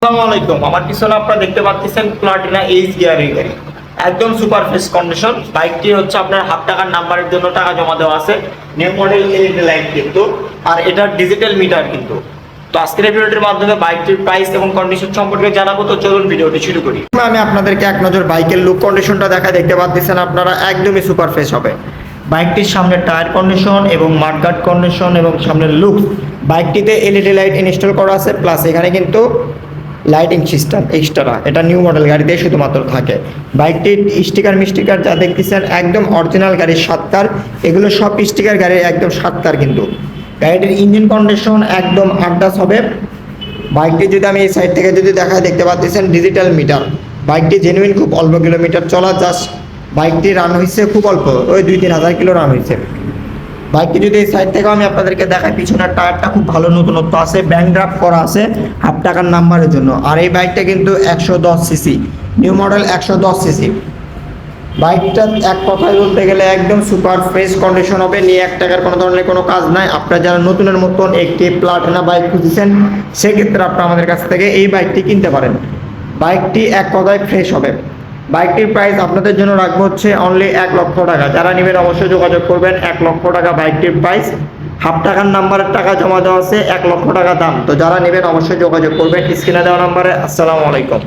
আসসালামু আলাইকুম। আমার পিছনে আপনারা দেখতে পাচ্ছেন প্লাটিনা এইচ গিয়ারের গাড়ি, একদম সুপার ফ্রেশ কন্ডিশন। বাইকটি হচ্ছে আপনার হাফ টাকার নাম্বারের জন্য টাকা জমা দেওয়া আছে, নিউ মডেল এলইডি লাইট কিন্তু, আর এটা ডিজিটাল মিটার কিন্তু। তো আজকের এই ভিডিওটির মাধ্যমে বাইকটির প্রাইস এবং কন্ডিশন সম্পর্কে জানাবো। তো চলুন ভিডিওটি শুরু করি। আমি আপনাদেরকে এক নজর বাইকের লুক কন্ডিশনটা দেখা দেখতে পাচ্ছেন আপনারা, একদমই সুপার ফ্রেশ হবে। বাইকটির সামনের টায়ার কন্ডিশন এবং মাডগার্ড কন্ডিশন এবং সামনের লুক, বাইকটিতে এলইডি লাইট ইনস্টল করা আছে, প্লাস এখানে কিন্তু লাইটিং সিস্টেম এক্সট্রা, এটা নিউ মডেল গাড়িতে শুধুমাত্র থাকে। বাইকটির স্টিকার মিস্টিকার যা দেখতেছেন একদম অরিজিনাল গাড়ির সাতটার, এগুলো সব স্টিকার গাড়ির একদম সাতটার কিন্তু। গাড়িটির ইঞ্জিন কন্ডিশন একদম আড্ডাস হবে। বাইকটি যদি আমি এই সাইড থেকে যদি দেখা দেখতে পাচ্ছেন ডিজিটাল মিটার, বাইকটি জেনুইন, খুব অল্প কিলোমিটার চলা, জাস্ট বাইকটি রান হয়েছে খুব অল্প, ওই 2-3 হাজার কিলো রান হয়েছে। বাইকটি যদি এই সাইড থেকেও আমি আপনাদেরকে দেখাই, পিছনের টায়ারটা খুব ভালো নতুনত্ব আছে, ব্যাংক ড্রাফট করা আছে হাফ টাকার নাম্বারের জন্য। আর এই বাইকটা কিন্তু 110 সিসি, নিউ মডেল 110 সিসি। বাইকটা এক কথায় বলতে গেলে একদম সুপার ফ্রেশ কন্ডিশন হবে, নিয়ে 1 টাকার কোনো ধরনের কোনো কাজ নাই। আপনারা যারা নতুনের মতন একটি প্লাটিনা বাইক খুঁজছেন, সেক্ষেত্রে আপনারা আমাদের কাছ থেকে এই বাইকটি কিনতে পারেন। বাইকটি এক কথায় ফ্রেশ হবে। বাইকটির প্রাইস আপনাদের জন্য রাখবো হচ্ছে অনলি 1 লক্ষ টাকা। যারা নেবেন অবশ্যই যোগাযোগ করবেন। 1 লক্ষ টাকা বাইকটির প্রাইস, হাফ টাকার নাম্বারের টাকা জমা দেওয়া আছে, 1 লক্ষ টাকা দাম। তো যারা নেবেন অবশ্যই যোগাযোগ করবেন স্ক্রিনে দেওয়া নাম্বারে। আসসালামু আলাইকুম।